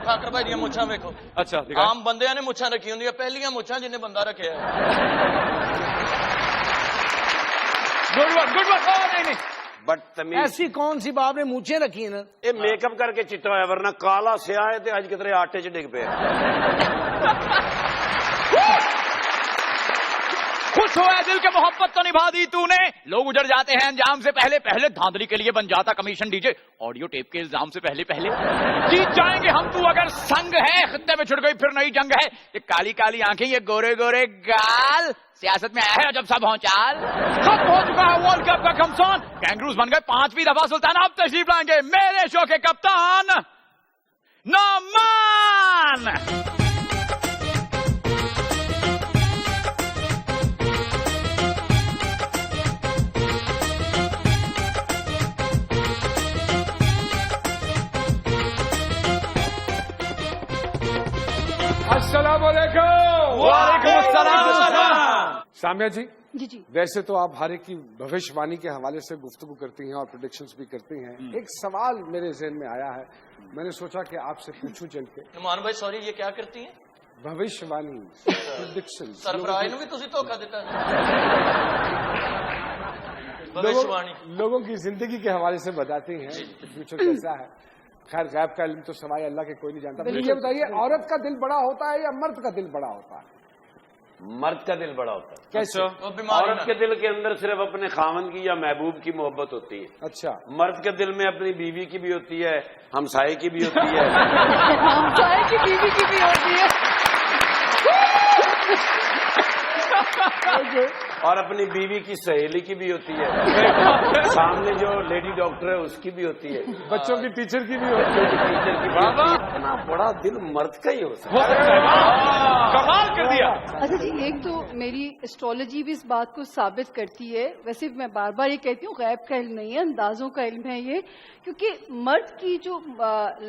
ठाकर भाई दियां मुच्छां वेखो। अच्छा आम बंदियां ने मुच्छां रखी होंदियां, पहलियां मुच्छां जिन्हें बंदा रखे। गुड वन नहीं बदतमीज। ऐसी कौन सी बाप ने मूछें रखी हैं ना? ये मेकअप करके चिट्टा होया, वरना काला स्याह है ते अज कितने आटे च डिग पे। खुश हुआ दिल के मोहब्बत तो निभा दी तूने। लोग उजड़ जाते हैं अंजाम से पहले पहले, धांधली के लिए बन जाता कमीशन डीजे। ऑडियो टेप के इल्जाम से पहले पहले जीत जाएंगे हम, तू अगर संग है। खित्ते में छुड़ गई फिर नई जंग है। ये काली काली आंखें, ये गोरे गोरे गाल, सियासत में आया है जब सब भौचाल। खत्म हो चुका है वर्ल्ड कप का घमसान, कैंगरूज बन गए 5वीं दफा सुल्तान। अब तशरीफ लाएंगे मेरे शो के कप्तान नौमान। अस्सलाम वालेकुम। वालेकुम अस्सलाम। सामिया जी, जी वैसे तो आप हर एक की भविष्यवाणी के हवाले से गुफ्तगू करती हैं और प्रेडिक्शंस भी करती हैं। एक सवाल मेरे ज़हन में आया है, मैंने सोचा कि आपसे पूछूं चल के। नुमान भाई सॉरी, ये क्या करती हैं? भविष्यवाणी, प्रेडिक्शन। सरफराज ने भी तुसी धोखा दिता। भविष्यवाणी लोगों की जिंदगी के हवाले से बताती हैं कि फ्यूचर कैसा है। खैर गैब का इल्म तो सवाए अल्लाह के कोई नहीं जानता। मुझे ये बताइए, औरत का दिल बड़ा होता है या मर्द का दिल बड़ा होता है? मर्द का दिल बड़ा होता है। कैसे? वो बीमारी औरत के दिल के अंदर सिर्फ अपने खामन की या महबूब की मोहब्बत होती है। अच्छा। मर्द के दिल में अपनी बीवी की भी होती है, हमसाये की भी होती है, हमसाये की बीवी की भी होती है। और अपनी बीवी की सहेली की भी होती है। सामने जो लेडी डॉक्टर है उसकी भी होती है, बच्चों की टीचर की भी होती है। टीचर की भी होती है। इतना बड़ा दिल मर्द का ही हो सकता है। कमाल कर दिया। अच्छा जी, एक तो मेरी एस्ट्रोलॉजी भी इस बात को साबित करती है। वैसे मैं बार बार ये कहती हूँ गैब का इल्म नहीं है, अंदाजों का इल्म है ये। क्योंकि मर्द की जो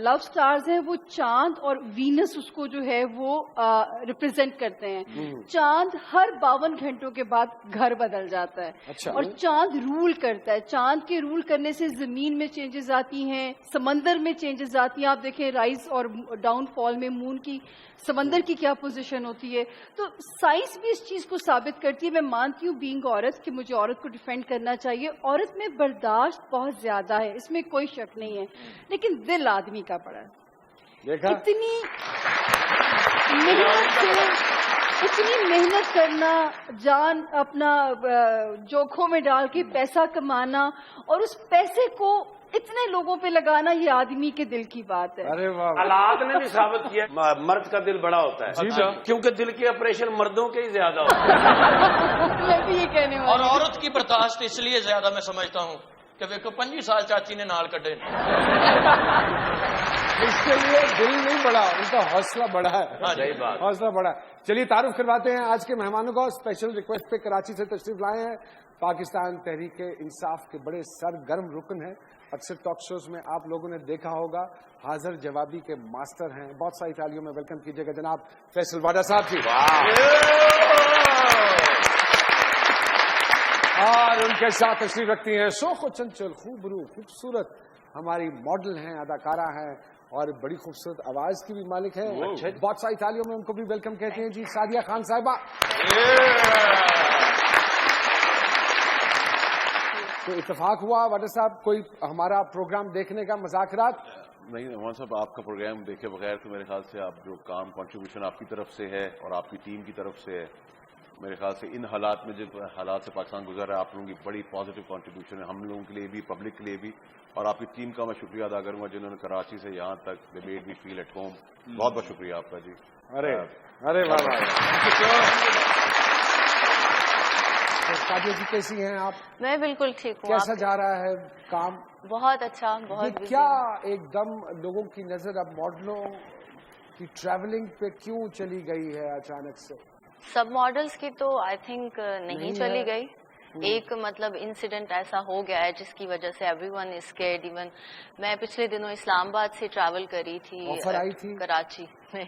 लव स्टार्स हैं वो चांद और वीनस उसको जो है वो रिप्रेजेंट करते हैं। चांद हर 52 घंटों के बाद घर बदल जाता है। अच्छा। और चांद रूल करता है। चांद के रूल करने से जमीन में चेंजेस आती हैं, समंदर में चेंजेस आती हैं। आप देखें राइज और डाउनफॉल में मून की, समंदर की क्या पोजीशन होती है। तो साइंस भी इस चीज को साबित करती है। मैं मानती हूँ बीइंग औरत कि मुझे औरत को डिफेंड करना चाहिए। औरत में बर्दाश्त बहुत ज्यादा है, इसमें कोई शक नहीं है, लेकिन दिल आदमी का बड़ा है। देखा? इतनी मेहनत करना, जान अपना जोखों में डाल के पैसा कमाना और उस पैसे को इतने लोगों पे लगाना, ये आदमी के दिल की बात है। अरे वाह। हालात ने भी साबित किया मर्द का दिल बड़ा होता है। जी। क्योंकि दिल के ऑपरेशन मर्दों के ही ज्यादा होते हैं। मैं भी ये कहने वाली और औरत की बर्दाश्त इसलिए ज्यादा मैं समझता हूँ कि देखो 25 साल चाची ने नाल कटे। इसके लिए दिल नहीं बड़ा, उनका हौसला बड़ा है। हाँ, सही बात। हौसला बड़ा है। चलिए तारुफ करवाते हैं आज के मेहमानों को। स्पेशल रिक्वेस्ट पे कराची से तशरीफ लाए हैं पाकिस्तान तहरीक इंसाफ के बड़े सरगर्म रुकन हैं। अक्सर टॉक शोज में आप लोगों ने देखा होगा, हाजिर जवाबी के मास्टर हैं। बहुत सारी तालियों में वेलकम कीजिएगा जनाब फैसल वाडा साहब जी। और उनके साथ तशरीफ रखती हैं शोख चंचल, खूबरू, खूबसूरत हमारी मॉडल हैं, अदाकारा हैं और बड़ी खूबसूरत आवाज की भी मालिक है। बहुत सारी तालियों में उनको भी वेलकम कहते हैं जी, सादिया खान साहिबा। तो इत्तेफाक हुआ वाडा साहब, कोई हमारा प्रोग्राम देखने का मज़ाकरात? नहीं नवाज साहब, आपका प्रोग्राम देखे बगैर तो मेरे ख्याल से आप जो काम कंट्रीब्यूशन आपकी तरफ से है और आपकी टीम की तरफ से है, मेरे ख्याल से इन हालात में जिन हालात से पाकिस्तान गुजर रहा है, आप लोगों की बड़ी पॉजिटिव कंट्रीब्यूशन है, हम लोगों के लिए भी, पब्लिक के लिए भी। और आपकी टीम का मैं शुक्रिया अदा करूंगा जिन्होंने कराची से यहाँ तक they made me feel at home. बहुत बहुत शुक्रिया आपका जी। अरे अरे वाह वाह। सादिया जी कैसी हैं आप? मैं बिल्कुल ठीक हूँ। कैसा जा रहा है काम? बहुत अच्छा, बहुत ये क्या एकदम लोगों की नजर अब मॉडलों की ट्रैवलिंग पे क्यों चली गई है अचानक से? सब मॉडल्स की तो आई थिंक नहीं चली है। गई। एक मतलब इंसिडेंट ऐसा हो गया है जिसकी वजह से एवरीवन इज स्कैर्ड। इवन मैं पिछले दिनों इस्लामाबाद से ट्रैवल करी थी, ऑफर आई थी कराची में।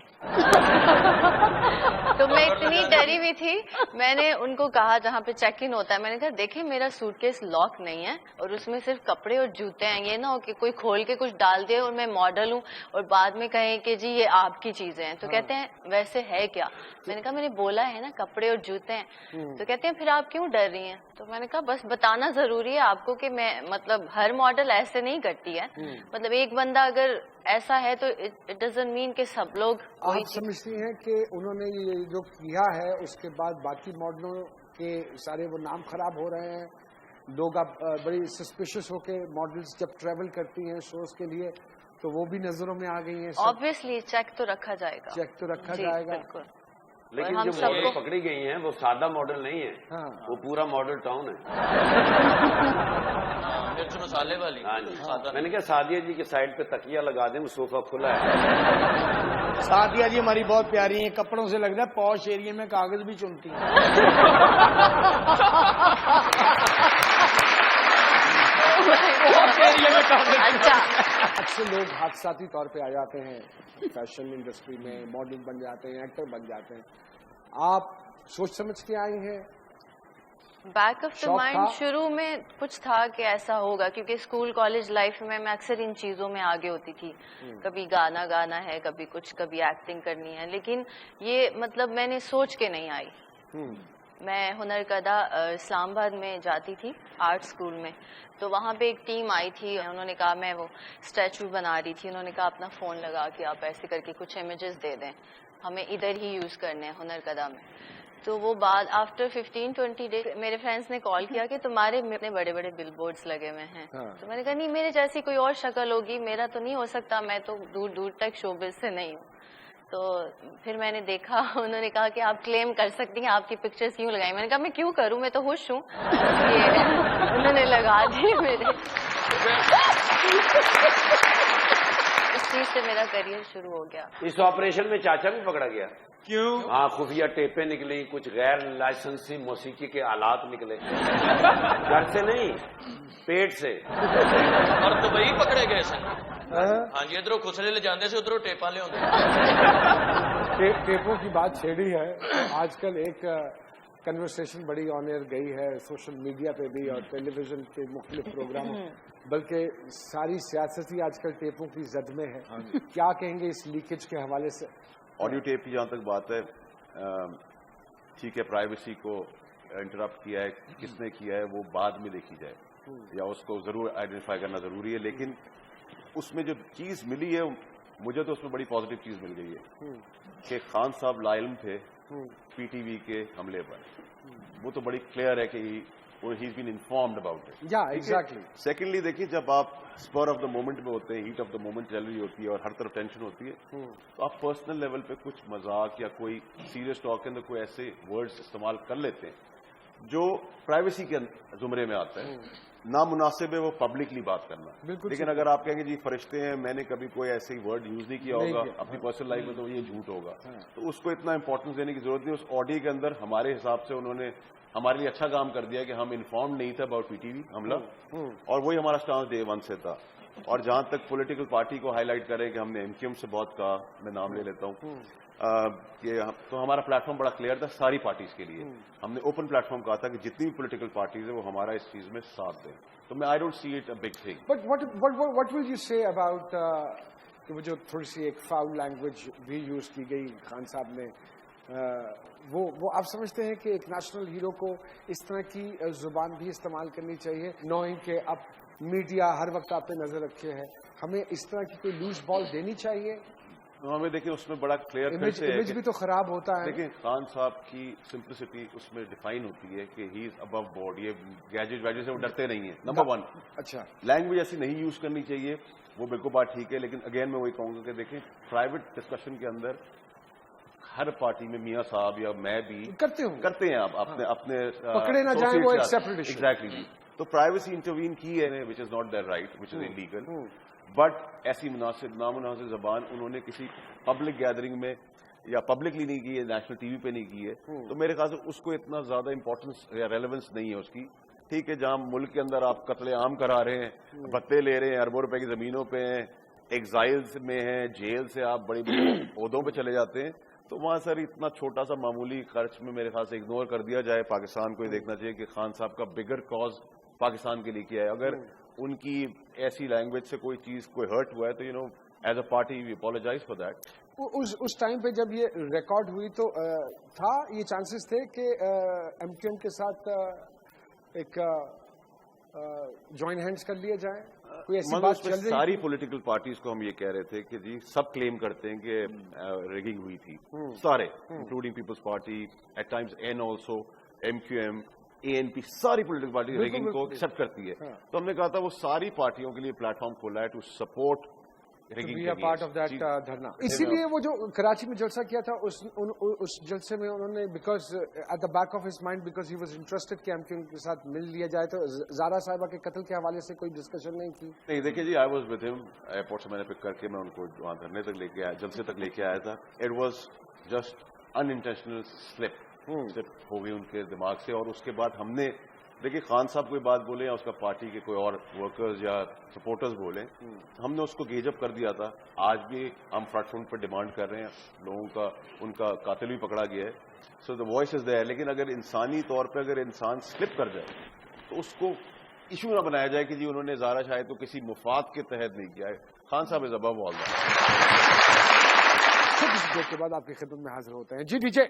तो मैं इतनी डरी हुई थी, मैंने उनको कहा जहाँ पे चेक इन होता है, मैंने कहा देखिए मेरा सूटकेस लॉक नहीं है और उसमें सिर्फ कपड़े और जूते हैं, ये ना हो कि कोई खोल के कुछ डाल दे और मैं मॉडल हूँ और बाद में कहें कि जी ये आपकी चीजें हैं। तो कहते हैं वैसे है क्या? मैंने कहा मैंने बोला है ना कपड़े और जूते हैं। तो कहते हैं फिर आप क्यों डर रही हैं? तो मैंने कहा बस बताना जरूरी है आपको कि मैं मतलब हर मॉडल ऐसे नहीं करती है, मतलब एक बंदा अगर ऐसा है तो इट डजंट मीन कि सब लोग। आप समझती हैं कि उन्होंने ये जो किया है उसके बाद बाकी मॉडलों के सारे वो नाम खराब हो रहे हैं, लोग अब बड़ी सस्पिशियस होके मॉडल्स जब ट्रेवल करती हैं शोज के लिए तो वो भी नजरों में आ गई हैं। ऑब्वियसली चेक तो रखा जाएगा, चेक तो रखा जी, जाएगा। बिल्कुल। लेकिन हम जो सबको मॉडल पकड़ी गई हैं वो सादा मॉडल नहीं है, हाँ। वो पूरा मॉडल टाउन है। मिर्च मसाले वाली। हाँ जी, सादा मैंने कहा सादिया जी के साइड पे तकिया लगा दें, वो सोफा खुला है। सादिया जी हमारी बहुत प्यारी हैं, कपड़ों से लगता है पॉश एरिया में कागज भी चुनती हैं। अच्छा। अक्सर लोग हादसाती तौर पे आ जाते हैं फैशन इंडस्ट्री में, मॉडल बन जाते हैं, एक्टर बन जाते हैं। आप सोच समझ के आई हैं? बैक ऑफ द शौक माइंड था? शुरू में कुछ था कि ऐसा होगा, क्योंकि स्कूल कॉलेज लाइफ में मैं अक्सर इन चीजों में आगे होती थी, कभी गाना गाना है, कभी कुछ, कभी एक्टिंग करनी है, लेकिन ये मतलब मैंने सोच के नहीं आई। मैं हुनर कदा इस्लामाबाद में जाती थी आर्ट स्कूल में, तो वहाँ पे एक टीम आई थी, उन्होंने कहा मैं वो स्टैचू बना रही थी, उन्होंने कहा अपना फोन लगा के आप ऐसे करके कुछ इमेजेस दे दें, हमें इधर ही यूज करने हैं हुनर कदा में। तो वो बाद आफ्टर 15-20 डेज मेरे फ्रेंड्स ने कॉल किया कि तुम्हारे इतने बड़े बड़े बिल बोर्ड्स लगे हुए हैं। तो मैंने कहा नहीं, मेरे जैसी कोई और शक्ल होगी, मेरा तो नहीं हो सकता, मैं तो दूर दूर तक शोबिज से नहीं हूँ। तो फिर मैंने देखा, उन्होंने कहा कि आप क्लेम कर सकती हैं, आपकी पिक्चर्स क्यों लगाई? मैंने कहा मैं क्यों करूं, मैं तो खुश हूँ। उन्होंने लगा दिए मेरे। इस चीज से मेरा करियर शुरू हो गया। इस ऑपरेशन में चाचा भी पकड़ा गया। क्यों? हाँ, खुफिया टेपें निकली, कुछ गैर लाइसेंसी मौसीकी के आलात निकले। घर से नहीं, पेट से। और दुबई पकड़े गए सन। हाँ जी, इधरों खुसले ले जाते से उधरों टेपा ले टेपों की बात छेड़ी है। आजकल एक कन्वर्सेशन बड़ी ऑन एयर गई है सोशल मीडिया पे भी और टेलीविजन के मुख्तलिफ प्रोग्रामों, बल्कि सारी सियासत ही आजकल टेपों की जद में है। क्या कहेंगे इस लीकेज के हवाले से? ऑडियो टेप की जहाँ तक बात है, ठीक है, प्राइवेसी को इंटरप्ट किया है, किसने किया है वो बाद में देखी जाए या उसको जरूर आइडेंटिफाई करना जरूरी है, लेकिन उसमें जो चीज मिली है मुझे तो उसमें बड़ी पॉजिटिव चीज मिल गई है कि खान साहब लाइल्म थे पीटीवी के हमले पर। वो तो बड़ी क्लियर है कि he is been informed about it. Yeah exactly. Secondly देखिए, जब आप स्पर ऑफ द मोमेंट में होते हैं, हीट ऑफ द मोमेंट चल रही होती है और हर तरफ टेंशन होती है, तो आप पर्सनल लेवल पे कुछ मजाक या कोई सीरियस टॉक के अंदर कोई ऐसे वर्ड्स इस्तेमाल कर लेते हैं जो प्राइवेसी के जुमरे में आता है। नामुनासिब है वो पब्लिकली बात करना, लेकिन अगर आप कहेंगे जी फरिश्ते हैं, मैंने कभी कोई ऐसे वर्ड यूज नहीं किया होगा अपनी पर्सनल लाइफ में, तो ये झूठ होगा। तो उसको इतना इंपॉर्टेंस देने की जरूरत नहीं। उस ऑडियो के अंदर हमारे हिसाब से उन्होंने हमारे लिए अच्छा काम कर दिया कि हम इन्फॉर्म नहीं थे अबाउट पीटीवी हमला, और वही हमारा स्टांस डे वन से था। और जहां तक पॉलिटिकल पार्टी को हाईलाइट करें कि हमने एमक्यूएम से बहुत कहा, मैं नाम ले लेता हूं, तो हमारा प्लेटफॉर्म बड़ा क्लियर था सारी पार्टीज के लिए। हमने ओपन प्लेटफॉर्म कहा था कि जितनी भी पॉलिटिकल पार्टीज है वो हमारा इस चीज में साथ दें। तो मैं I don't see it a big thing. But what will you say about कि वो जो थोड़ी सी एक फाउल लैंग्वेज भी यूज की गई खान साहब ने, वो आप समझते हैं कि एक नेशनल हीरो को इस तरह की जुबान भी इस्तेमाल करनी चाहिए, नोइंग के अब मीडिया हर वक्त आप पे नजर रखे है, हमें इस तरह की कोई लूज बॉल देनी चाहिए? हमें देखिए उसमें बड़ा क्लियर इमेज भी तो खराब होता है। देखिए खान साहब की सिंप्लिसिटी उसमें डिफाइन होती है कि ही इज अबव बोर्ड, ये गैजेट वैजेट से वो डरते नहीं है, नंबर वन। अच्छा, लैंग्वेज ऐसी नहीं यूज करनी चाहिए, वो बिल्कुल बात ठीक है, लेकिन अगेन मैं वही कहूंगा कि देखें प्राइवेट डिस्कशन के अंदर हर पार्टी में मियाँ साहब या मैं भी करते हैं, आप अपने पकड़े ना जाए वो एक सेपरेट इशू। एग्जैक्टली। तो प्राइवेसी इंटरवीन की है, which is not their right, which is illegal, but ऐसी नामुनासिब जबान उन्होंने किसी पब्लिक गैदरिंग में या पब्लिकली नहीं की है, नेशनल टीवी पे नहीं की है, तो मेरे ख्याल से उसको इतना ज्यादा इंपॉर्टेंस या रेलेवेंस नहीं है उसकी। ठीक है, जहां मुल्क के अंदर आप कत्ले आम करा रहे हैं, भत्ते ले रहे हैं, अरबों रुपए की जमीनों पे हैं, ایگزائلز میں ہیں, جیل سے آپ بڑی بڑی عہدوں پہ چلے جاتے ہیں, تو وہاں سر اتنا چھوٹا سا معمولی خرچ میں میرے خیال سے اگنور کر دیا جائے. پاکستان کو یہ دیکھنا چاہیے کہ خان صاحب کا بگر کاز پاکستان کے لیے کیا ہے. اگر ان کی ایسی لینگویج سے کوئی چیز کوئی ہرٹ ہوا ہے تو as a party we apologize for that. اس ٹائم پہ جب یہ ریکارڈ ہوئی تو تھا یہ چانسز تھے کہ ایم کیو ایم کے ساتھ ایک جوائن ہینڈز کر لیے جائیں, کوئی ایسی بات چل رہی؟ ساری پولیٹیکل پارٹیز کو ہم یہ کہہ رہے تھے کہ جی سب کلیم کرتے ہیں کہ ریگنگ ہوئی تھی, سارے including Peoples Party, at times and also, M Q M, A N P, ساری پولیٹیکل پارٹی ریگنگ کو ایکسپٹ کرتی ہے. تو ہم نے کہا تھا وہ ساری پارٹیوں کے لیے پلیٹ فارم کھولا ہے to support part of that dharna. اسی لیے وہ جو کراچی میں جلسہ کیا تھا اس جلسے میں انہوں نے because at the back of his mind because he was interested کہ ایم کیو ایم کے ساتھ مل لیا جائے, تو زارا صاحبہ کے قتل کے حوالے سے کوئی ڈسکشن نہیں کی؟ نہیں, دیکھیے جی, آئی واز ود ہم ایئرپورٹ سے میں نے پک کر کے میں ان کو وہاں دھرنے تک لے کے آیا, جلسے تک لے کے آیا تھا. It was just unintentional slip ہو گئی ان کے دماغ سے. اور اس کے بعد ہم نے دیکھیے خان صاحب کوئی بات بولے یا اس کا پارٹی کے کوئی اور ورکرز یا سپورٹرز بولیں, ہم نے اس کو گیج اپ کر دیا تھا. آج بھی ہم پلیٹ فارم پہ ڈیمانڈ کر رہے ہیں, لوگوں کا ان کا قاتل بھی پکڑا گیا ہے. سو دا وائس از دیئر. لیکن اگر انسانی طور پہ اگر انسان سلپ کر جائے تو اس کو ایشو نہ بنایا جائے کہ جی انہوں نے زارا شاہد کو کسی مفاد کے تحت نہیں کیا ہے. خان صاحب از ابو آل دیٹ. کے بعد آپ کی خدمت میں حاضر ہوتے ہیں. جی ڈی جے.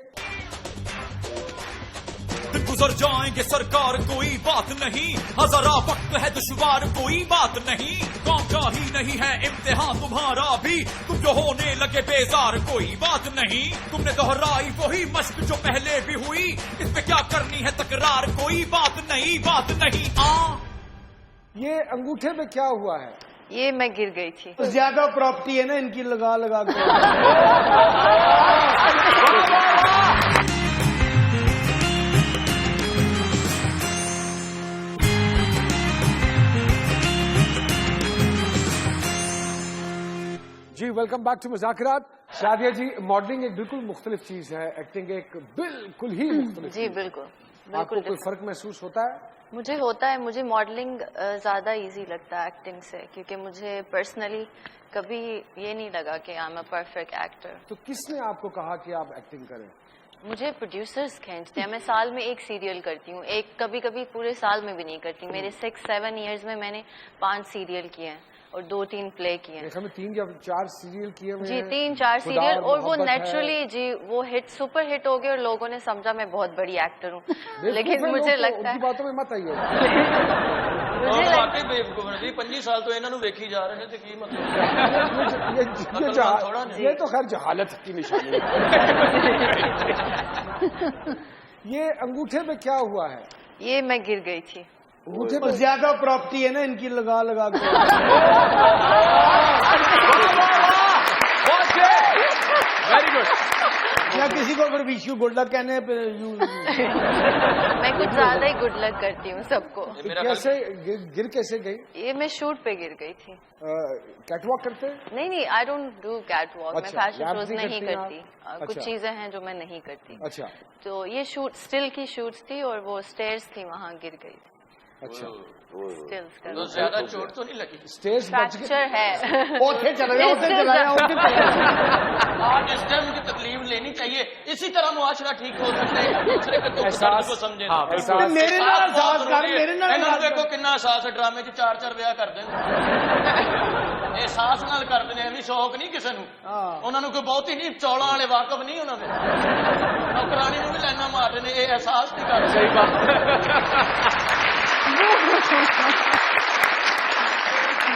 گزر جائیں گے سرکار کوئی بات نہیں, ہزارہ وقت ہے دشوار کوئی بات نہیں, کام کا ہی نہیں ہے امتحان تمہارا بھی, تم جو ہونے لگے بیزار کوئی بات نہیں, تم نے دہرائی وہی مشق جو پہلے بھی ہوئی, اس پہ کیا کرنی ہے تکرار کوئی بات نہیں, بات نہیں. یہ انگوٹھے میں کیا ہوا ہے؟ یہ میں گر گئی تھی. زیادہ پراپرٹی ہے نا ان کی لگا لگا کے. جی ویلکم بیک ٹو مذاکرات. شادیہ جی, ماڈلنگ ایک بالکل مختلف چیز ہے, ایکٹنگ ایک بالکل ہی مختلف. جی بالکل آپ کو کوئی فرق محسوس ہوتا ہے؟ مجھے ہوتا ہے. مجھے ماڈلنگ زیادہ ایزی لگتا ہے ایکٹنگ سے, کیونکہ مجھے پرسنلی کبھی یہ نہیں لگا کہ I am a perfect actor. تو کس نے آپ کو کہا کہ آپ ایکٹنگ کریں؟ مجھے پروڈیوسرز کھینچتے ہیں. میں سال میں ایک سیریل کرتی ہوں, ایک کبھی کبھی پورے سال میں بھی نہیں کرتی. میرے 6-7 ایئرز میں نے 5 سیریل کیے ہیں اور 2-3 پلے کیے ہیں. 3 یا 4 سیریل کیے ہوئے جی 3-4 سیریل, اور وہ نیچرلی جی وہ ہٹ سپر ہٹ ہو گئے اور لوگوں نے سمجھا میں بہت بڑی ایکٹر ہوں. لیکن مجھے لگتا ہے باتوں میں مت آئیے. واقعی بیوقوف نے 25 سال تو انہوں نے ویکھی جا رہے ہیں, تو کی مطلب یہ تو خیر جہالت کی نشانی ہے. یہ انگوٹھے میں کیا ہوا ہے؟ یہ میں گر گئی تھی. انگوٹھے میں زیادہ پراپرٹی ہے نا ان کی لگا لگا کے. Very good. یا کسی کو اگر وش یو گڈ لک کہنے پہ میں کچھ زیادہ ہی گڈ لک کرتی ہوں سب کو. کیسے گر کیسے گئی؟ یہ میں شوٹ پہ گر گئی تھی. کیٹ واک کرتے؟ نہیں, I don't do catwalk. میں فیشن شوز نہیں کرتی. کچھ چیزیں ہیں جو میں نہیں کرتی. اچھا. تو یہ شوٹ اسٹل کی شوٹس تھی اور وہ اسٹیئرز تھی, وہاں گر گئی تھی. اچھا. تو زیادہ چوٹ تو نہیں لگی؟ اسٹیج فریکچر ہے. آج اس ٹائم کی تکلیف لینی چاہیے. اسی طرح معاشرہ ٹھیک ہو سکتا ہے, دوسرے کے دکھ درد کو سمجھے. میرے نال احساس کر, میرے نال دیکھو کنا احساس ہے, ڈرامے 4 ویاہ کر دیں. احساس نال کر دیں, شوق نہیں کسی نو. انہوں نے کوئی بہت ہی نہیں, چوڑا والے واقف نہیں انہوں نے. نوکرانی نو بھی لینا مار رہے ہیں, یہ احساس نہیں کر. صحیح بات.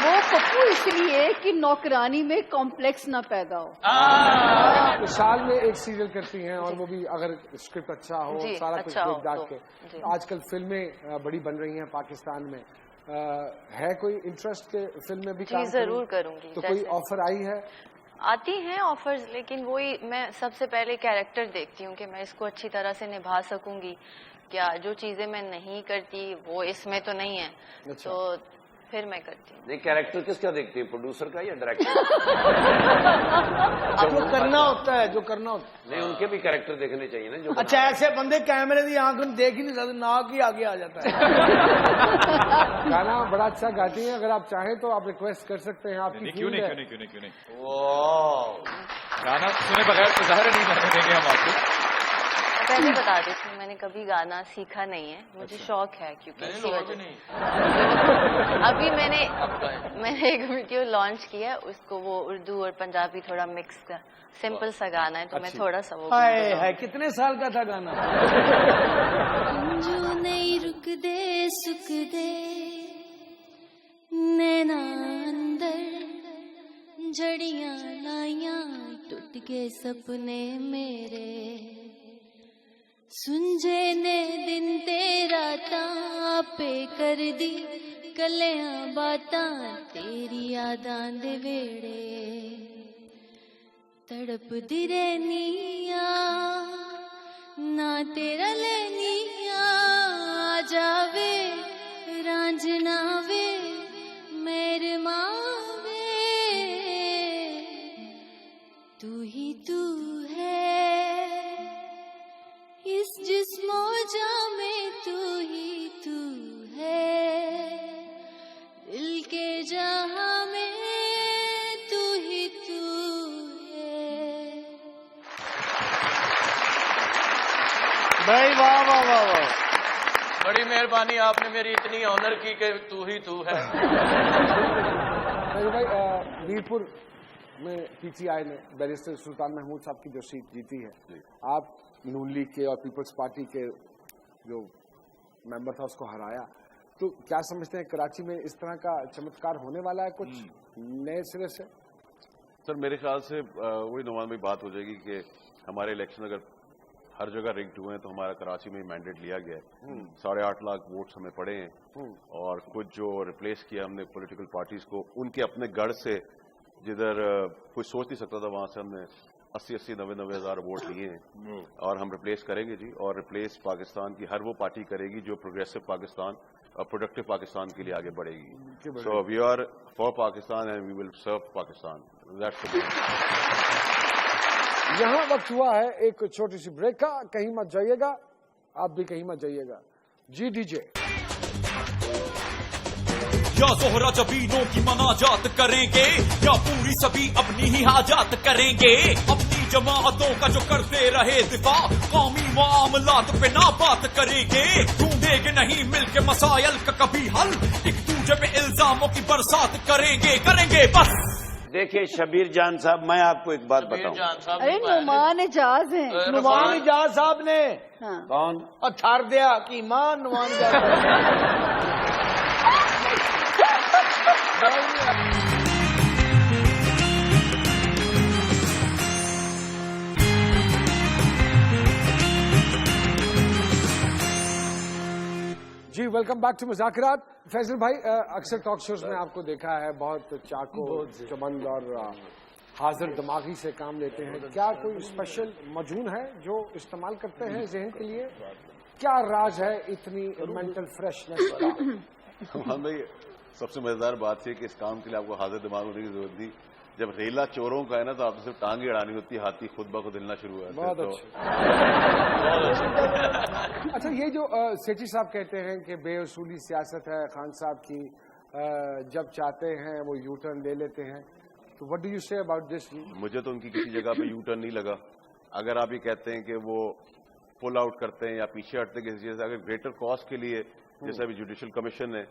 وہ پپو اس لیے کہ نوکرانی میں کمپلیکس نہ پیدا ہو. سال میں ایک سیریل کرتی ہیں, اور وہ بھی اگر اسکرپٹ اچھا ہو, سارا کچھ دیکھ داکھ کے. آج کل فلمیں بڑی بن رہی ہیں پاکستان میں, ہے کوئی انٹرسٹ کے فلم میں بھی کام کروں؟ ضرور کروں گی. تو کوئی آفر آئی ہے؟ آتی ہیں آفرز, لیکن وہی میں سب سے پہلے کیریکٹر دیکھتی ہوں کہ میں اس کو اچھی طرح سے نبھا سکوں گی. کیا جو چیزیں میں نہیں کرتی وہ اس میں تو نہیں ہے. تو फिर मैं करती हूँ। नहीं, कैरेक्टर किसका देखती है, प्रोड्यूसर का या डायरेक्टर? जो करना होता है, जो करना होता है। नहीं, उनके भी कैरेक्टर देखने चाहिए ना जो बना अच्छा, रहे हैं। ऐसे बंदे कैमरे की आंख में देख ही नहीं सकते, नाक ही आगे आ जाता है। गाना बड़ा अच्छा गाती हैं, अगर आप चाहें तो आप रिक्वेस्ट कर सकते हैं, आपकी क्यों नहीं, फील्ड है। क्यों नहीं, क्यों नहीं। वाह, गाना सुने बगैर तो ज़ाहिर नहीं जाने देंगे हम आपको। पहले बता देती हूँ, मैंने कभी गाना सीखा नहीं है, मुझे शौक है क्योंकि नहीं इसी लोग वजह भी नहीं। अभी मैंने अब एक वीडियो लॉन्च किया है, उसको वो उर्दू और पंजाबी थोड़ा मिक्स का सिंपल सा गाना है, तो मैं थोड़ा सा वो हाय है, कितने साल का था गाना? जो नहीं रुक दे सुख दे नैना अंदर जड़ियां लाइयां टूट गए सपने मेरे सुंझे ने दिन तेरा तापे कर दी कलियां बातां तेरी यादां दे वेड़े तड़प दी रहनिया ना तेरा लेनिया आ जावे रांझना वे मेरे मावे तू ही तू है इस जिस्मो जामे तू ही तू है दिल के जहां में तू ही तू है। भाई वाह वाह वाह वाह, बड़ी मेहरबानी, आपने मेरी इतनी ऑनर की कि तू ही तू है। भाई वीरपुर में पीटीआई ने बैरिस्टर सुल्तान महमूद साहब की जो सीट जीती है, आप नून लीग के और पीपल्स पार्टी के जो मेंबर था उसको हराया, तो क्या समझते हैं कराची में इस तरह का चमत्कार होने वाला है कुछ नए सिरे से? सर मेरे ख्याल से वही नुमान भाई बात हो जाएगी कि हमारे इलेक्शन अगर हर जगह रिग्ड हुए हैं तो हमारा कराची में मैंडेट लिया गया है, 8.5 लाख वोट्स हमें पड़े हैं और कुछ जो रिप्लेस किया हमने पॉलिटिकल पार्टीज को उनके अपने गढ़ से जिधर कोई सोच नहीं सकता था वहां से हमने 80-80, 90-90 हज़ार वोट लिए हैं और हम रिप्लेस करेंगे जी। और रिप्लेस पाकिस्तान की हर वो पार्टी करेगी जो प्रोग्रेसिव पाकिस्तान और प्रोडक्टिव पाकिस्तान के लिए आगे बढ़ेगी। So we are for Pakistan and we will serve Pakistan. That's the यहाँ वक्त हुआ है एक छोटी सी ब्रेक का, कहीं मत जाइएगा, आप भी कहीं मत जाइएगा। जी डीजे या ज़ोहरा जबीनों की मनाजात करेंगे या पूरी सभी अपनी ही हाजात करेंगे अपनी जमातों का जो करते रहे दिफा कौमी मामलात पे ना बात करेंगे ढूंढेंगे नहीं मिलके मसाइल का कभी हल एक दूसरे पे इल्जामों की बरसात करेंगे बस। देखिए शबीर जान साहब, मैं आपको एक बात बताऊं। जान साहब अरे नुमान एजाज है। नुमान इजाज साहब ने हाँ। कौन? और थार दिया कि मां नुमान इजाज। जी वेलकम बैक टू मुज़ाकिरात। फैजल भाई, अक्सर टॉक शोज में आपको देखा है बहुत चाको चबंद और हाजिर दिमागी से काम लेते हैं, क्या कोई स्पेशल मजून है जो इस्तेमाल करते हैं जहन के लिए? क्या राज है इतनी मेंटल फ्रेशनेस का? हाँ भाई, सबसे मजेदार बात है कि इस काम के लिए आपको हाजिर दिमाग होने की जरूरत नहीं। जब रेला चोरों का है ना तो आपको सिर्फ टांगे अड़ानी होती है, हाथी खुद ब खुद हिलना शुरू हुआ है। बहुत अच्छा, ये जो सेठी साहब कहते हैं कि बेअसूली सियासत है खान साहब की, जब चाहते हैं वो यू टर्न ले लेते हैं, तो what do you say about this? मुझे तो उनकी किसी जगह पे यू टर्न नहीं लगा। अगर आप ये कहते हैं कि वो पुल आउट करते हैं या पीछे हटते किसी चीज से, अगर ग्रेटर कॉज के लिए जैसा अभी जुडिशियल कमीशन है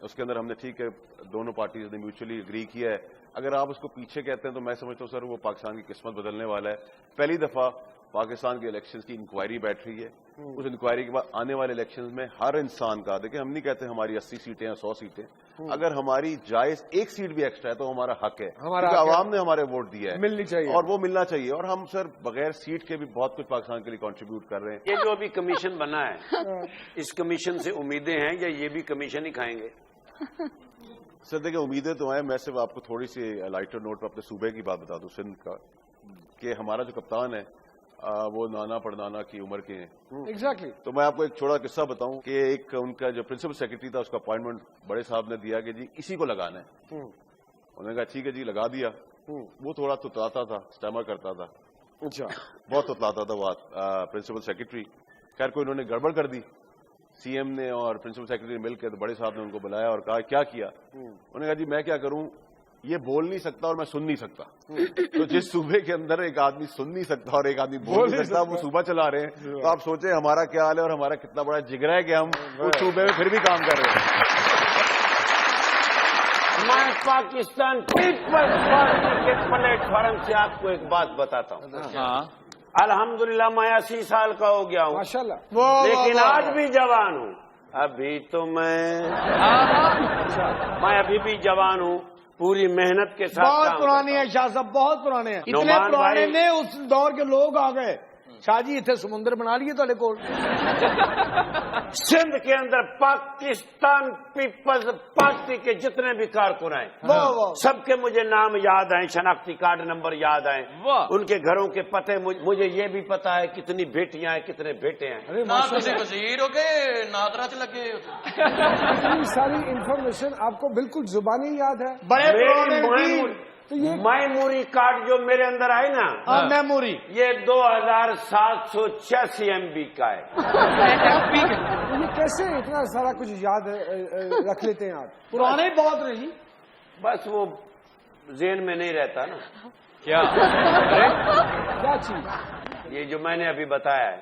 उसके अंदर हमने ठीक है दोनों पार्टीज ने म्यूचुअली एग्री किया है, अगर आप उसको पीछे कहते हैं तो मैं समझता हूँ सर वो पाकिस्तान की किस्मत बदलने वाला है। पहली दफा पाकिस्तान के इलेक्शंस की इंक्वायरी बैठ रही है, उस इंक्वायरी के बाद आने वाले इलेक्शंस में हर इंसान का, देखिए हम नहीं कहते हमारी 80 सीटें या 100 सीटें, अगर हमारी जायज एक सीट भी एक्स्ट्रा है तो हमारा हक है, क्योंकि आवाम ने हमारे वोट दिया है, मिलनी चाहिए और वो मिलना चाहिए। और हम सर बगैर सीट के भी बहुत कुछ पाकिस्तान के लिए कंट्रीब्यूट कर रहे हैं। ये जो अभी कमीशन बना है, इस कमीशन से उम्मीदें हैं या ये भी कमीशन ही खाएंगे? सर देखिए उम्मीदें तो हैं, मैं सिर्फ आपको थोड़ी सी लाइटर नोट पर अपने सूबे की बात बता दूं, सिंध का, कि हमारा जो कप्तान है वो नाना पड़नाना की उम्र के हैं। एग्जैक्टली। तो मैं आपको एक छोटा किस्सा बताऊं कि एक उनका जो प्रिंसिपल सेक्रेटरी था उसका अपॉइंटमेंट बड़े साहब ने दिया कि जी इसी को लगाना है। उन्होंने कहा ठीक है जी लगा दिया। वो थोड़ा तुतलाता था, स्टैमर करता था, अच्छा, बहुत तुतलाता था वो प्रिंसिपल सेक्रेटरी। खैर कोई उन्होंने गड़बड़ कर दी। सीएम ने और प्रिंसिपल सेक्रेटरी मिलकर तो बड़े साहब ने उनको बुलाया और कहा क्या किया। उन्होंने कहा जी मैं क्या करूं, ये बोल नहीं सकता और मैं सुन नहीं सकता। तो जिस सूबे के अंदर एक आदमी सुन नहीं सकता और एक आदमी बोल नहीं सकता, वो सूबा चला रहे हैं। तो आप सोचें हमारा क्या हाल है और हमारा कितना बड़ा जिगरा है कि हम उस सूबे में फिर भी काम कर रहे हैं। मैं पाकिस्तान पीपल्स पार्टी के प्लेटफॉर्म से आपको एक बात बताता हूँ। अल्हम्दुलिल्लाह मैं 80 साल का हो गया हूँ, माशाल्लाह, लेकिन आज भी जवान हूँ। अभी तो मैं अभी भी जवान हूँ, पूरी मेहनत के साथ। बहुत पुराने हैं शाह साहब, बहुत पुराने हैं। इतने नुमान पुराने भाई- ने उस दौर के लोग आ गए। शाह जी इतने समुद्र बना लिए तो कोल। सिंध के अंदर पाकिस्तान पीपल्स पार्टी के जितने भी कारकुन हैं, सबके मुझे नाम याद आए, शनाख्ती कार्ड नंबर याद आए, उनके घरों के पते मुझे ये भी पता है कितनी बेटियां हैं, कितने बेटे हैं। ना तुसी वजीर हो के नादरा च लगे हो। इतनी सारी इंफॉर्मेशन आपको बिल्कुल जुबानी याद है। बड़े पुराने मेमोरी कार्ड जो मेरे अंदर आए ना, मेमोरी, ये 2786 MB का है। ये कैसे इतना सारा कुछ याद रख लेते हैं आप? पुराने बहुत रहे जी। बस वो ज़हन में नहीं रहता ना। क्या क्या चीज? ये जो मैंने अभी बताया है।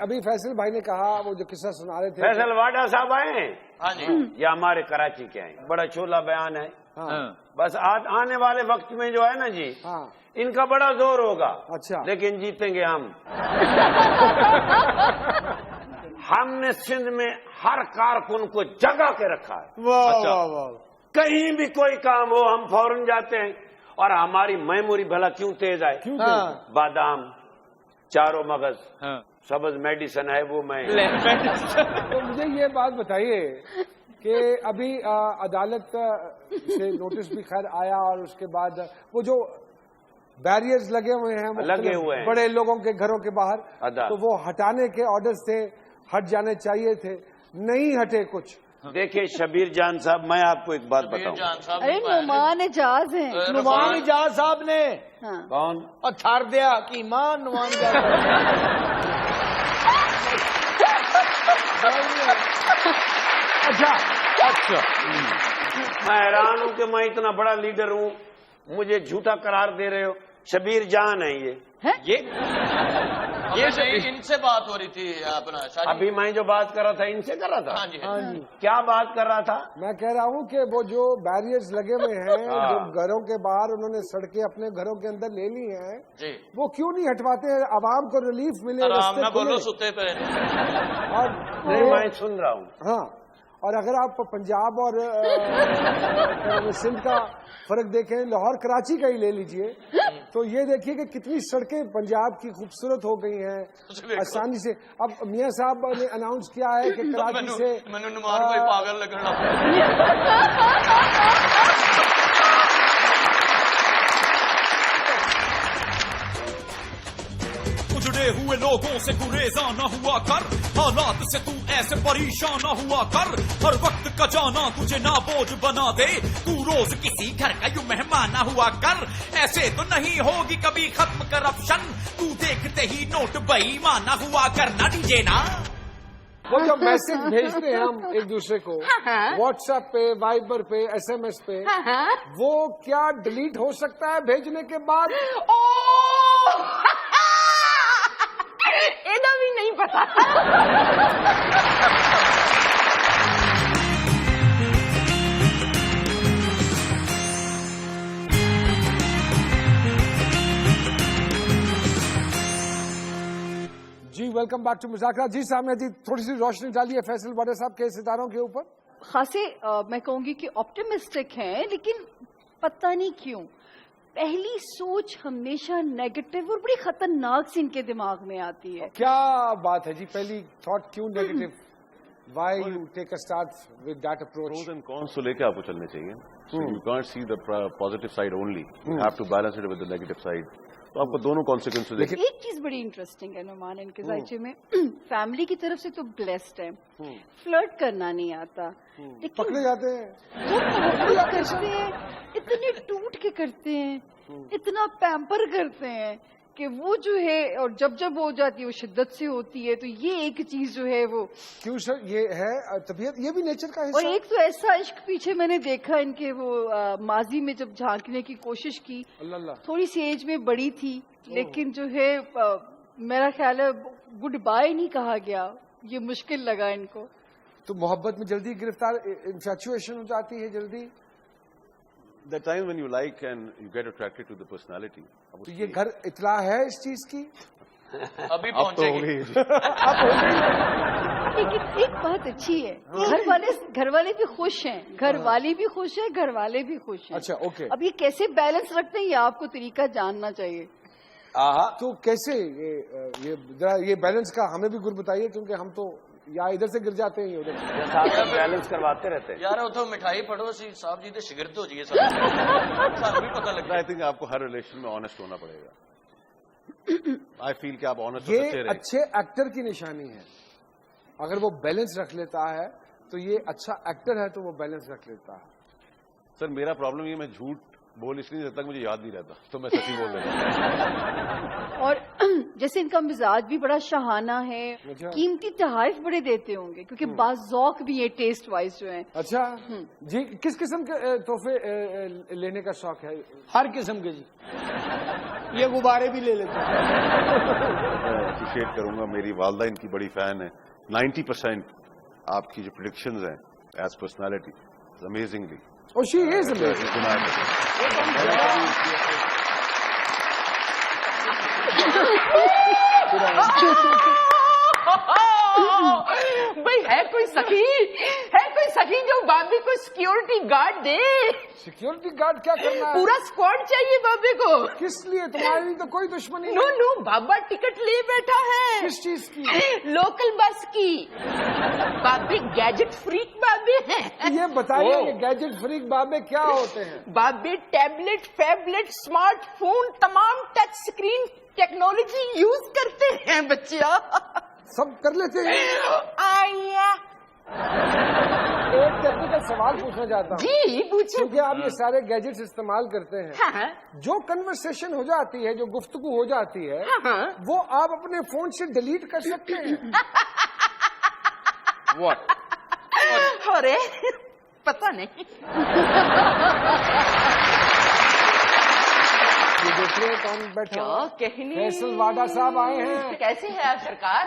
अभी फैसल भाई ने कहा, वो जो किस्सा सुना रहे थे, फैसल वाडा साहब आए हैं। हाँ जी। ये हमारे कराची के हैं, बड़ा छोला बयान है। हाँ, बस आने वाले वक्त में जो है ना जी, हाँ, इनका बड़ा जोर होगा। अच्छा। लेकिन जीतेंगे हम। हमने सिंध में हर कारकुन को जगा के रखा है। वाह। कहीं भी कोई काम हो हम फौरन जाते हैं, और हमारी मेमोरी भला क्यों तेज आए। बादाम, चारों मगज, सब्ज मेडिसन है वो मैं। तो मुझे ये बात बताइए कि अभी अदालत से नोटिस भी खैर आया, और उसके बाद वो जो बैरियर्स लगे हुए हैं बड़े लोगों के घरों के बाहर, तो वो हटाने के ऑर्डर्स थे, हट जाने चाहिए थे, नहीं हटे कुछ। देखिए शबीर जान साहब, मैं आपको एक बात बताऊं। अरे नुमान एजाज है। नुमान एजाज साहब ने कौन? और थार दिया कि मान नुमान एजाज। अच्छा, मैं हैरान हूं कि मैं इतना बड़ा लीडर हूं, मुझे झूठा करार दे रहे हो। शबीर जान है ये इनसे बात हो रही थी अपना शादी। अभी मैं जो बात कर रहा था इनसे कर रहा था। हाँ जी, हाँ जी। क्या बात कर रहा था? मैं कह रहा हूँ कि वो जो बैरियर्स लगे हुए हैं, जो घरों के बाहर उन्होंने सड़कें अपने घरों के अंदर ले ली हैं जी, वो क्यों नहीं हटवाते? आवाम को रिलीफ मिले, आराम ना बोलो, सुते पे। और नहीं, मैं सुन रहा हूँ। हाँ, और अगर आप पंजाब और सिंध का फर्क देखें, लाहौर कराची का ही ले लीजिए, तो ये देखिए कि कितनी सड़कें पंजाब की खूबसूरत हो गई हैं आसानी से। अब मियां साहब ने अनाउंस किया है कि कराची से मैंने नुमान कोई पागल लगना। उजड़े हुए लोगों से गुरेजा न हुआ कर, हालात से तू ऐसे परेशान न हुआ कर। हर वक्त का जाना तुझे ना बोझ बना दे, तू रोज किसी घर का यूं मेहमान न हुआ कर। ऐसे तो नहीं होगी कभी खत्म करप्शन, तू देखते ही नोट बेईमान न हुआ कर। ना डीजे ना वो जो मैसेज भेजते हैं हम एक दूसरे को व्हाट्सएप पे, वाइबर पे, SMS पे, वो क्या डिलीट हो सकता है भेजने के बाद? ਇਹਦਾ भी नहीं पता। जी वेलकम बैक टू मुज़ाकरा। जी सामने जी थोड़ी सी रोशनी डालिए फैसल वाडा साहब के सितारों के ऊपर। खासे मैं कहूंगी कि ऑप्टिमिस्टिक हैं, लेकिन पता नहीं क्यों पहली सोच हमेशा नेगेटिव और बड़ी खतरनाक सी इनके दिमाग में आती है। क्या बात है जी, पहली थॉट क्यों negative? why you take a start with that approach? Pros and cons तो लेके आपको चलने चाहिए. So you can't see the positive side only. You have to balance it with the negative side. तो आपको दोनों consequences देखिए. एक चीज बड़ी इंटरेस्टिंग है नुमान इनके जायचे में, फैमिली की तरफ से तो ब्लेस्ड है, फ्लर्ट करना नहीं आता, लेकिन पकड़े जाते हैं. जो मोहब्बत करते हैं इतने टूट के करते हैं, इतना पैम्पर करते हैं कि वो जो है, और जब जब हो जाती है वो शिद्दत से होती है. तो ये एक चीज जो है वो क्यों सर, ये है तबीयत, ये भी नेचर का और हिस्सा. एक तो ऐसा इश्क पीछे मैंने देखा इनके, वो माजी में जब झांकने की कोशिश की, अल्लाह. थोड़ी सी एज में बड़ी थी, लेकिन जो है मेरा ख्याल है गुड बाय नहीं कहा गया, ये मुश्किल लगा इनको. तो मोहब्बत में जल्दी गिरफ्तार, इन्फैचुएशन हो जाती है जल्दी. The time when you like and you get attracted to the personality. तो ये घर इतला है इस चीज की. अभी अब तो हो पहुंचेगी. गई. लेकिन एक बात अच्छी है, घर वाले भी खुश हैं, घर वाली भी खुश है, घर वाले भी खुश हैं. अच्छा, ओके. अब ये कैसे बैलेंस रखते हैं, ये आपको तरीका जानना चाहिए. तो कैसे ये बैलेंस का हमें भी गुर बताइए, क्योंकि हम तो या इधर से गिर जाते हैं उधर. बैलेंस करवाते रहते हैं. यार उतो मिठाई फड़ो सी साहब जी दे शिगिर्द हो जाइए सानू भी पता लगता I think आपको हर रिलेशन में ऑनेस्ट होना पड़ेगा. I feel कि आप ऑनेस्ट और ये सच्चे रहे. अच्छे एक्टर की निशानी है. अगर वो बैलेंस रख लेता है तो ये अच्छा एक्टर है, तो वो बैलेंस रख लेता है. सर मेरा प्रॉब्लम ये, मैं झूठ बोल इसलिए जब तक मुझे याद नहीं रहता, तो मैं सच ही बोल देता हूं. और जैसे इनका मिजाज भी बड़ा शहाना है, अच्छा. कीमती तोहफे बड़े देते होंगे, क्योंकि बाज़ौक भी है टेस्ट वाइज जो है. अच्छा जी, किस किस्म के तोहफे लेने का शौक है? हर किस्म के जी, ये गुब्बारे भी ले लेते हैं. मैं अप्रिशिएट करूंगा, मेरी वालदा इनकी बड़ी फैन है. 90% आपकी जो प्रेडिक्शंस हैं as personality amazingly. Oh, she is amazing. भाई है कोई सखी जो बाबी को सिक्योरिटी गार्ड दे. सिक्योरिटी गार्ड क्या करना है? पूरा स्क्वाड चाहिए बाबी को. किस लिए? तुम्हारी तो कोई दुश्मनी नो नहीं. नो, बाबा टिकट ले बैठा है. किस चीज की? लोकल बस की. बाबी गैजेट फ्रीक बाबी है. ये बताइए, ये गैजेट फ्रीक बाबे क्या होते हैं? बाबी टैबलेट, फैबलेट, स्मार्टफोन, तमाम टच स्क्रीन टेक्नोलॉजी यूज करते हैं बच्चिया. सब कर लेते हैं. आया एक टेक्निकल सवाल पूछना चाहता हूँ. जी पूछो. क्योंकि आप ये सारे गैजेट्स इस्तेमाल करते हैं, हाँ. जो कन्वर्सेशन हो जाती है, जो गुफ्तगू हो जाती है, हाँ. वो आप अपने फोन से डिलीट कर सकते हैं. अरे पता नहीं. ये देखिए कौन बैठा. क्या कहनी. फैसल वाडा साहब आए हैं. कैसे है आप सरकार?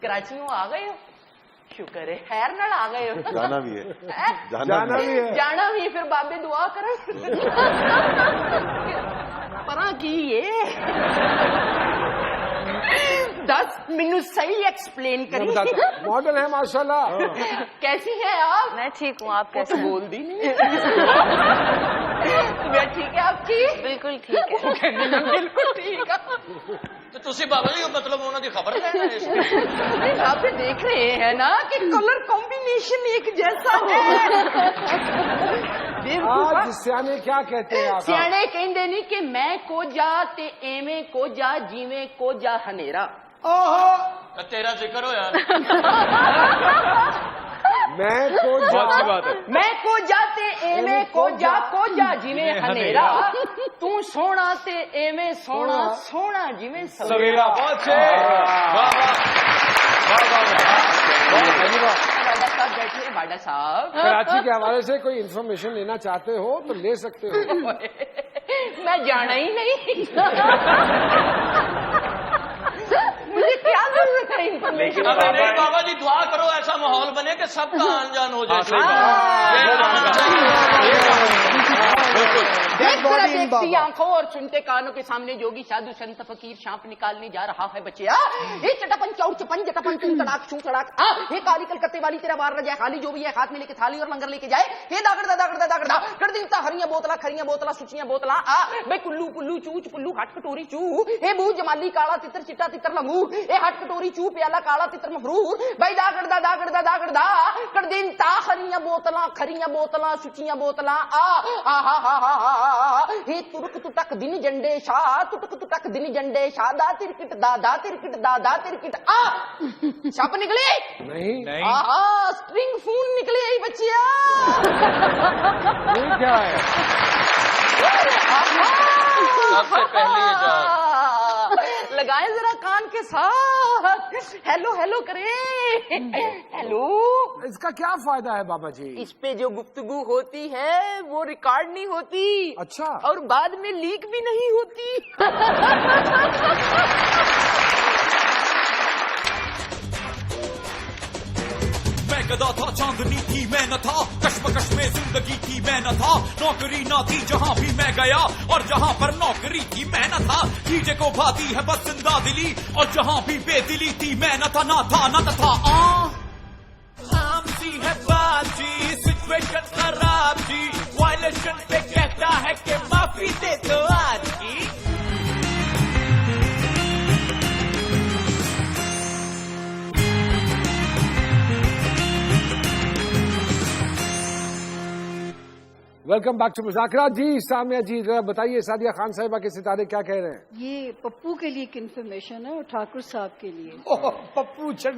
कराची में आ गए हो? शुक्र है, खैर नाल आ गए हो. जाना भी है. जाना भी है. जाना भी, फिर बाबे दुआ करें. परा की ये 10 मिनट सही एक्सप्लेन करिए. मॉडल है माशाल्लाह. कैसी है आप? मैं ठीक हूँ, आप कैसे? बोल दी नहीं. तबीयत ठीक है आपकी? बिल्कुल ठीक है. बिल्कुल ठीक है. तो तुसी बाबा जी मतलब ਉਹਨਾਂ ਦੀ खबर लेना है इसकी. आप देख रहे हैं ना कि कलर कॉम्बिनेशन एक जैसा है. आज सियाने क्या कहते हैं आप? सियाने कहते नहीं कि मैं को जा ते एवें को जा जीवें को जा हनेरा. तो तेरा जिक्र हो यार. मैं को बहुत अच्छी बात है. मैं को जाते एवें को जा जिवें हनेरा. तू सोना ते एवें सोना सोना जिवें सवेरा. बहुत अच्छे. बाडा साहब बैठे. बाडा साहब, कराची के हवाले से कोई इन्फॉर्मेशन लेना चाहते हो तो ले सकते हो. मैं जाना ही नहीं. मुझे क्या जरूरत है इन्फॉर्मेशन. अबे नहीं बाबा जी, दुआ करो ऐसा माहौल बने कि सबका आन जान हो जाए. बिल्कुल. देखकर देखती आंखों और सुनते कानों के सामने जोगी साधु संत फकीर सांप निकालने जा रहा है बच्चिया। ये चटपन चौड़ चपन जटपन तू तड़ाक छू तड़ाक ये काली कलकत्ते वाली तेरा मार न जाए खाली जो भी है हाथ में लेके थाली और लंगर लेके जाए ये दागड़ दागड़ कर देता हरियां बोतला सुचियां बोतला बे कुल्लू पुल्लू चूच पुल्लू हट कटोरी चू ए बू जमाली काला तितर चिट्टा तितर लंगूर ए हट कटोरी चू प्याला काला तितर मफरूर बई दागड़ दा कर देता हरियां बोतला सुचियां बोतला हे तुरक तुटक दिन जंडे शाह तुटक तुटक दिन जंडे शाह दा तिरकिट दा तिरकिट छप निकली नहीं स्ट्रिंग फून निकली यही बच्चिया। ये क्या है? सबसे पहले इजाज़त लगाए जरा कान के साथ हेलो करे हेलो। इसका क्या फायदा है बाबा जी? इस पे जो गुफ्तगू होती है वो रिकॉर्ड नहीं होती। अच्छा। और बाद में लीक भी नहीं होती। मैं गधा था चांदनी थी मैं न था कश्मकश में जिंदगी थी मैं न था नौकरी न थी जहां भी मैं गया और जहां पर नौकरी थी मैं न था चीजें को भाती है बस जिंदा दिली और जहां भी बेदिली थी मैं न था न था नाम सी है बाजी सिचुएशन खराब जी वायलेशन पे कहता है कि माफी दे दो आज की। Welcome back to Muzakra. जी सामिया जी जरा बताइए सादिया खान साहिबा के सितारे क्या कह रहे हैं? ये पप्पू के लिए एक इन्फॉर्मेशन है और ठाकुर साहब के लिए। पप्पू छो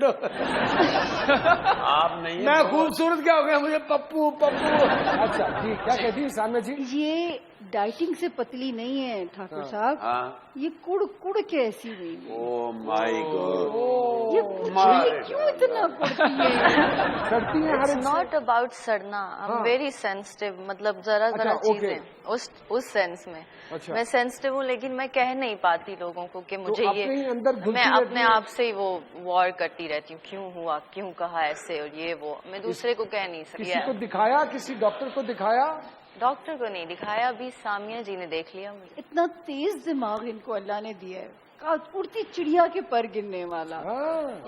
आप नहीं मैं खूबसूरत क्या हो गया मुझे पप्पू। अच्छा जी क्या कहती है सामिया जी? ये डाइटिंग से पतली नहीं है ठाकुर साहब, ये कुड़ के ऐसी हुई है। ओ माय गॉड ये क्यों इतना कुड़ती है? करती है हर नॉट अबाउट सड़ना, आई एम वेरी सेंसिटिव, मतलब जरा चीजें उस सेंस में मैं सेंसिटिव हूँ, लेकिन मैं कह नहीं पाती लोगों को कि मुझे ये मैं अपने आप से ही वो वॉर करती रहती हूँ, क्यों हुआ, क्यों कहा ऐसे और ये वो, मैं दूसरे को कह नहीं सकती। किसी को दिखाया, किसी डॉक्टर को दिखाया? डॉक्टर को नहीं दिखाया, अभी सामिया जी ने देख लिया मुझे। इतना तेज दिमाग इनको अल्लाह ने दिया है, उड़ती चिड़िया के पर गिरने वाला।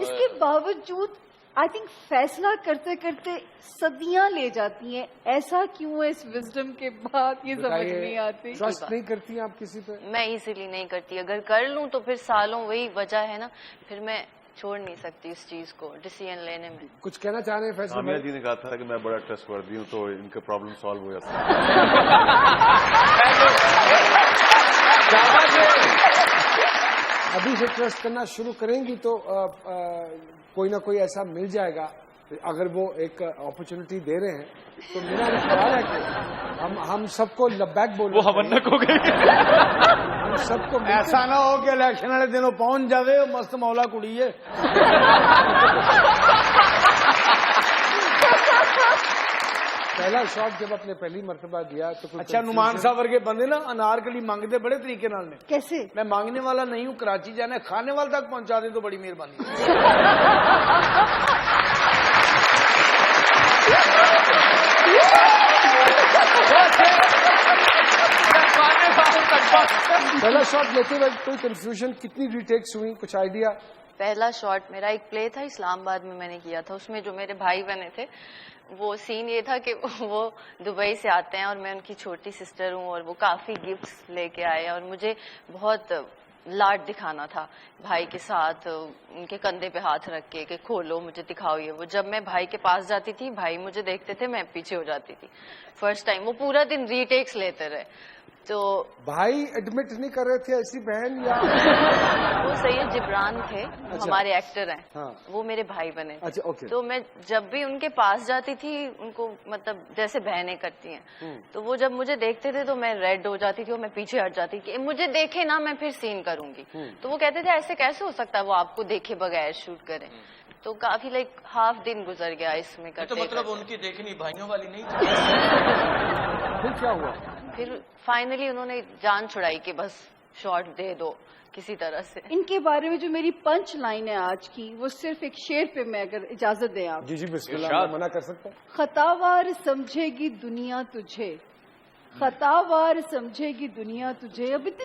इसके बावजूद आई थिंक फैसला करते करते सदियां ले जाती हैं। ऐसा क्यों है? इस विजडम के बाद ये समझ नहीं आती। ट्रस्ट नहीं करती आप किसी पे? मैं इजीली नहीं करती, अगर कर लूं तो फिर सालों, वही वजह है ना, फिर मैं छोड़ नहीं सकती इस चीज को डिसीजन लेने में। कुछ कहना चाह रहे हैं फैसला? सामिया जी ने कहा था कि मैं बड़ा ट्रस्टवर्दी हूँ तो इनका प्रॉब्लम सॉल्व हो जाता अभी से ट्रस्ट करना शुरू करेंगी तो कोई ना कोई ऐसा मिल जाएगा। अगर वो एक अपॉर्चुनिटी दे रहे हैं तो मेरा ख्याल है कि हम सबको लबैक बोल, वो हवन्नक हो गई। हम सबको ऐसा ना हो कि इलेक्शन वाले दिनों पहुंच जावे मस्त मौला कुड़ी है। पहला शॉट जब अपने पहली मर्तबा दिया तो अच्छा नुमान साहब वर्गे बंदे ना अनारकली मांगते बड़े तरीके नाल ने। कैसे? मैं मांगने वाला नहीं हूँ, कराची जाना, खाने वाले तक पहुंचा दे तो बड़ी मेहरबानी। पहला शॉट लेते वक्त कोई कंफ्यूजन, कितनी रीटेक्स हुई, कुछ आइडिया? पहला शॉट मेरा एक प्ले था इस्लामाबाद में, मैंने किया था, उसमें जो मेरे भाई बने थे वो सीन ये था कि वो दुबई से आते हैं और मैं उनकी छोटी सिस्टर हूँ और वो काफी गिफ्ट्स लेके आए और मुझे बहुत लाड दिखाना था भाई के साथ, उनके कंधे पे हाथ रख के कि खोलो मुझे दिखाओ ये वो। जब मैं भाई के पास जाती थी भाई मुझे देखते थे, मैं पीछे हो जाती थी। फर्स्ट टाइम वो पूरा दिन रीटेक्स लेते रहे। तो भाई एडमिट नहीं कर रहे थे ऐसी बहन या? वो सैयद जिब्रान थे, अच्छा। हमारे एक्टर हैं। हाँ। वो मेरे भाई बने थे। अच्छा, ओके। तो मैं जब भी उनके पास जाती थी उनको मतलब जैसे बहनें करती हैं, तो वो जब मुझे देखते थे तो मैं रेड हो जाती थी और मैं पीछे हट जाती थी, मुझे देखे ना मैं फिर सीन करूंगी। तो वो कहते थे ऐसे कैसे हो सकता है वो आपको देखे बगैर शूट करें। तो काफी हाफ दिन गुजर गया इसमें करते। तो मतलब उनकी देखनी भाइयों वाली नहीं थी। फिर क्या हुआ? फिर फाइनली उन्होंने जान छुड़ाई कि बस शॉट दे दो किसी तरह से। इनके बारे में जो मेरी पंच लाइन है आज की, वो सिर्फ एक शेर पे मैं अगर इजाजत दें आप। जी जी बिस्मिल्लाह, मैं मना कर सकता हूँ? खतावार समझेगी दुनिया तुझे, खतावार समझेगी दुनिया तुझे अब